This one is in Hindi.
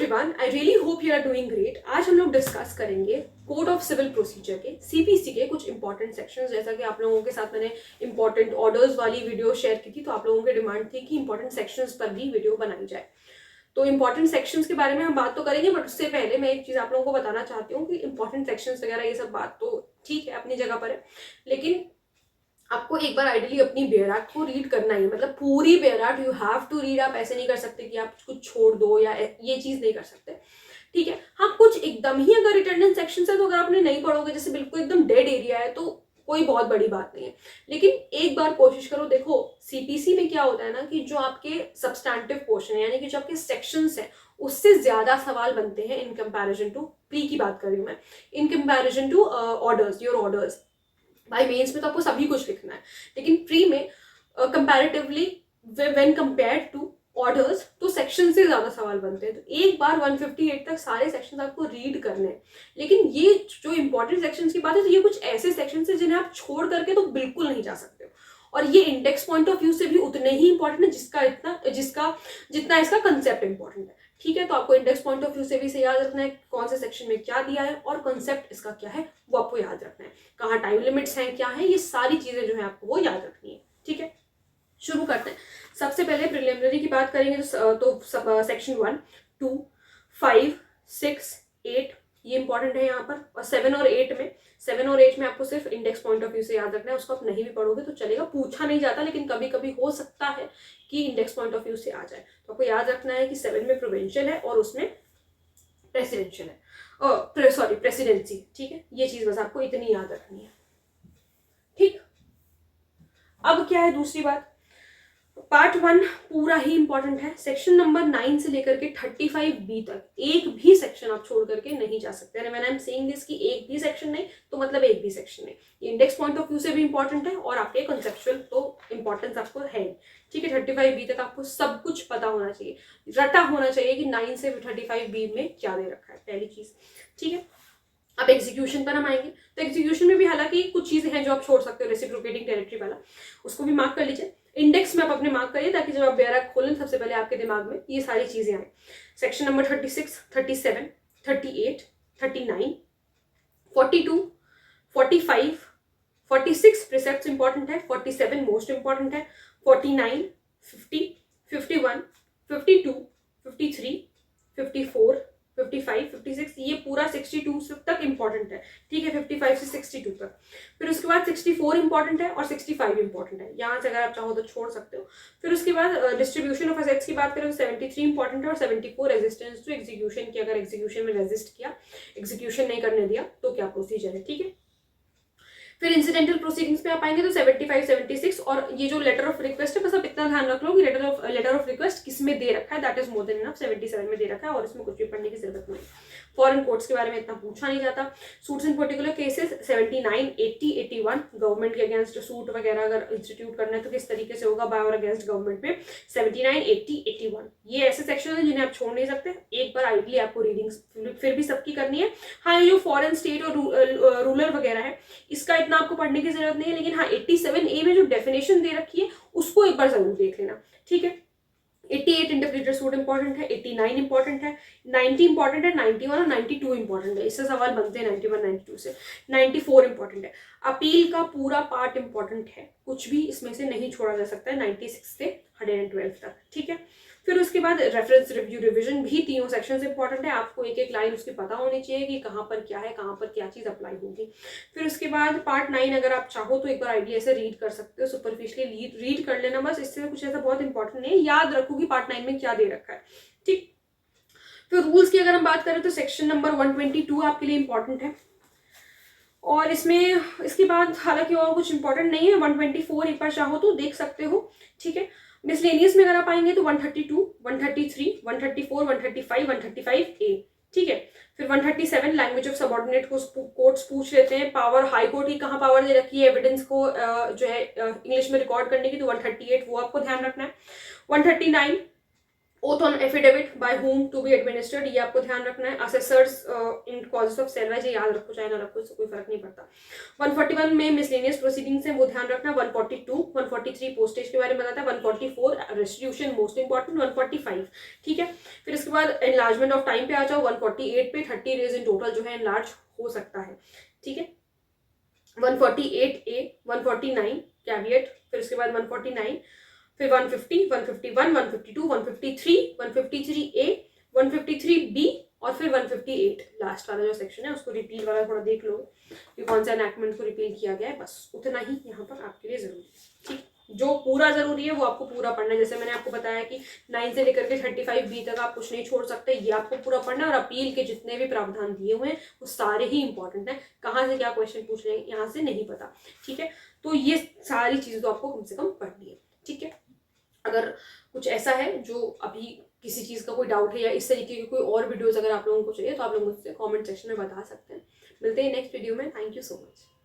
Everyone, I really hope you are doing great. आज हम लोग डिस्कस करेंगे कोड ऑफ सिविल प्रोसीजर के सीपीसी के कुछ इंपॉर्टेंट सेक्शंस। जैसा कि आप लोगों के साथ मैंने इंपॉर्टेंट ऑर्डर्स वाली वीडियो शेयर की थी, तो आप लोगों की डिमांड थी कि इंपॉर्टेंट सेक्शंस पर भी वीडियो बनाई जाए। तो इंपॉर्टेंट सेक्शंस के बारे में हम बात तो करेंगे, बट उससे पहले मैं एक चीज आप लोगों को बताना चाहती हूँ कि इंपॉर्टेंट सेक्शंस वगैरह ये सब बात तो ठीक है, अपनी जगह पर है, लेकिन आपको एक बार आइडियली अपनी बेयराट को रीड करना ही, मतलब पूरी बेयराट यू हैव टू रीड। आप ऐसे नहीं कर सकते कि आप कुछ छोड़ दो या ये चीज नहीं कर सकते, ठीक है। हाँ, कुछ एकदम ही अगर रिटर्डेंट सेक्शन है तो अगर आपने नहीं पढ़ोगे, जैसे बिल्कुल एकदम डेड एरिया है, तो कोई बहुत बड़ी बात नहीं है। लेकिन एक बार कोशिश करो। देखो, सीपीसी में क्या होता है ना कि जो आपके सब्सटैंटिव पोर्शन है, यानी कि जो आपके सेक्शंस हैं, उससे ज्यादा सवाल बनते हैं इन कंपैरिजन टू प्री की बात कर रही हूँ मैं, in comparison to orders, your orders. भाई मेंस में तो आपको सभी कुछ लिखना है, लेकिन प्री में comparatively when compared to orders तो सेक्शन से ज्यादा सवाल बनते हैं। तो एक बार 158 तक सारे सेक्शंस आपको रीड करने हैं। लेकिन ये जो इंपॉर्टेंट सेक्शंस की बात है, तो ये कुछ ऐसे सेक्शंस है जिन्हें आप छोड़ करके तो बिल्कुल नहीं जा सकते हो। और ये इंडेक्स पॉइंट ऑफ व्यू से भी उतने ही इंपॉर्टेंट है जितना इसका कंसेप्ट इंपॉर्टेंट है, ठीक है। तो आपको इंडेक्स पॉइंट ऑफ व्यू से भी इसे याद रखना है, कौन से सेक्शन में क्या दिया है और कंसेप्ट इसका क्या है वो आपको याद रखना है, कहाँ टाइम लिमिट्स हैं, क्या है, ये सारी चीजें जो है आपको वो याद रखनी है, ठीक है। शुरू करते हैं। सबसे पहले प्रिलिमिनरी की बात करेंगे तो सेक्शन 1, 2, 5, 6, 8 ये इंपॉर्टेंट है यहाँ पर। और 7 और 8 में आपको सिर्फ इंडेक्स पॉइंट ऑफ व्यू से याद रखना है। उसको आप नहीं भी पढ़ोगे तो चलेगा, पूछा नहीं जाता, लेकिन कभी कभी हो सकता है कि इंडेक्स पॉइंट ऑफ व्यू से आ जाए। तो आपको याद रखना है कि 7 में प्रोविंशियल है और उसमें प्रेसिडेंशियल है, सॉरी प्रेसिडेंसी, ठीक है। ये चीज बस आपको इतनी याद रखनी है, ठीक। अब क्या है दूसरी बात, पार्ट 1 पूरा ही इंपॉर्टेंट है। सेक्शन नंबर 9 से लेकर के 35B तक एक भी सेक्शन आप छोड़ करके नहीं जा सकते। When I am saying this कि एक भी सेक्शन नहीं, तो मतलब एक भी सेक्शन नहीं। ये इंडेक्स पॉइंट ऑफ व्यू से भी इंपॉर्टेंट है और आपके कंसेप्चुअल तो इंपॉर्टेंस आपको है, ठीक है। 35B तक आपको सब कुछ पता होना चाहिए, रटा होना चाहिए कि 9 से 35B में क्या दे रखा है, पहली चीज, ठीक है। अब एग्जीक्यूशन पर हम आएंगे, तो एग्जीक्यूशन में भी हालांकि कुछ चीजें हैं जो आप छोड़ सकते हो, रेसिप्रोकेटिंग टेरिटरी वाला, उसको भी मार्क कर लीजिए। इंडेक्स में आप अपने मार्क करिए ताकि जब आप बेरा खोलें सबसे पहले आपके दिमाग में ये सारी चीजें आए। सेक्शन नंबर 36, 37, 38, 39, 42, 45, 46 प्रिसेप्ट्स इंपॉर्टेंट है, 47 मोस्ट इंपॉर्टेंट है, 49, 50, 51, 52, 53, 54, 55, 56 ये पूरा 62 तक इंपॉर्टेंट है, ठीक है। 55 से 62 तक। फिर उसके बाद 64 इंपॉर्टेंट है और 65 इंपॉर्टेंट है, यहाँ से अगर आप चाहो तो छोड़ सकते हो। फिर उसके बाद डिस्ट्रीब्यूशन ऑफ एसेट्स की बात करें तो 73 इंपॉर्टेंट है और 74 रेजिस्टेंस टू एग्जीक्यूशन की, अगर एग्जीक्यूशन में रेजिस्ट किया, एग्जीक्यूशन नहीं करने दिया तो क्या प्रोसीजर है, ठीक है। फिर इंसिडेंटल प्रोसीडिंग्स पे आप आएंगे तो 75, 76 और ये जो लेटर ऑफ रिक्वेस्ट है, बस आप इतना ध्यान रख लो कि लेटर ऑफ रिक्वेस्ट किस में दे रखा है, that is more than enough. 77 में दे रखा है और इसमें कुछ भी पढ़ने की जरूरत नहीं। फॉरेन कोर्ट्स के बारे में इतना पूछा नहीं जाता। सूट्स इन पर्टिकुलर केसेस 79, 80, 81 गवर्नमेंट के अगेंस्ट सूट वगैरह अगर इंस्टीट्यूट करना है तो किस तरीके से होगा बाय और अगेंस्ट गवर्नमेंट में, 79, 80, 81 ये ऐसे सेक्शन है जिन्हें आप छोड़ नहीं सकते। एक बार आइडली आपको रीडिंग फिर भी सबकी करनी है। हाँ, ये जो फॉरेन स्टेट और रूरल वगैरह है इसका इतना आपको पढ़ने की जरूरत नहीं है, लेकिन हाँ 87A में जो डेफिनेशन दे रखी है उसको एक बार जरूर देख लेना, ठीक है। 88 इंटरप्रीटर सूट इंपॉर्टेंट है, 89 इंपॉर्टेंट है, 90 इंपॉर्टेंट है, 91 और 92 इंपॉर्टेंट है। इससे सवाल बनते हैं 91, 92 से। 94 इंपॉर्टेंट है। अपील का पूरा पार्ट इंपॉर्टेंट है, कुछ भी इसमें से नहीं छोड़ा जा सकता है 96 से 112 तक, ठीक है। फिर उसके बाद रेफरेंस रिव्यू रिवीजन भी तीनों सेक्शन इंपॉर्टेंट है। आपको एक एक लाइन उसकी पता होनी चाहिए कि कहाँ पर क्या है, कहाँ पर क्या चीज अप्लाई होगी। फिर उसके बाद पार्ट 9 अगर आप चाहो तो एक बार आइडिया से रीड कर सकते हो, सुपरफिशियली रीड कर लेना बस, इससे कुछ ऐसा बहुत इंपॉर्टेंट नहीं है, याद रखो कि पार्ट 9 में क्या दे रखा है, ठीक। फिर रूल्स की अगर हम बात करें तो सेक्शन नंबर 122 आपके लिए इंपॉर्टेंट है और इसमें इसके बाद हालांकि और कुछ इंपॉर्टेंट नहीं है। 124 एक बार चाहो तो देख सकते हो, ठीक है। मिसलेनियस में अगर आप आएंगे तो 132, 133, 134, 135, 135A, ठीक है। फिर 137 लैंग्वेज ऑफ सबऑर्डिनेट को कोर्ट्स पूछ लेते हैं। पावर हाई कोर्ट की कहाँ पावर दे रखी है एविडेंस को जो है इंग्लिश में रिकॉर्ड करने की, तो 138 वो आपको ध्यान रखना है। 139 oath on affidavit by whom to be administered, ये आपको ध्यान रखना है। Assessors in causes of salvage, ये याद रखो चाहे ना रखो, इससे कोई फर्क नहीं पड़ता। 141 में मिसलेनियस प्रोसीडिंग्स है, वो ध्यान रखना। 142 143 पोस्टेज के बारे में बताता है। 144 रेस्टिट्यूशन मोस्ट इंपॉर्टेंट। 145 ठीक है। फिर इसके बाद एनलार्जमेंट ऑफ टाइम पे आ जाओ। 148 पे 30 डेज इन टोटल जो है एनलार्ज हो सकता है, ठीक है। 148A 149 कैविएट, फिर उसके बाद 149, फिर 150 151 152 153 153A 153B और फिर 158 लास्ट वाला जो सेक्शन है उसको रिपील वाला थोड़ा देख लो कि कौन सा एनैक्टमेंट को रिपील किया गया है। बस उतना ही यहाँ पर आपके लिए जरूरी है, ठीक। जो पूरा जरूरी है वो आपको पूरा पढ़ना है। जैसे मैंने आपको बताया कि 9 से लेकर के 35B तक आप कुछ नहीं छोड़ सकते, ये आपको पूरा पढ़ना है। और अपील के जितने भी प्रावधान दिए हुए हैं वो सारे ही इंपॉर्टेंट हैं। कहाँ से क्या क्वेश्चन पूछ रहे हैं यहाँ से नहीं पता, ठीक है। तो ये सारी चीजें तो आपको कम से कम पढ़नी है, ठीक है। अगर कुछ ऐसा है जो अभी किसी चीज़ का कोई डाउट है या इस तरीके की कोई और वीडियोस अगर आप लोगों को चाहिए तो आप लोग मुझसे कमेंट सेक्शन में बता सकते हैं। मिलते हैं नेक्स्ट वीडियो में। Thank you so much.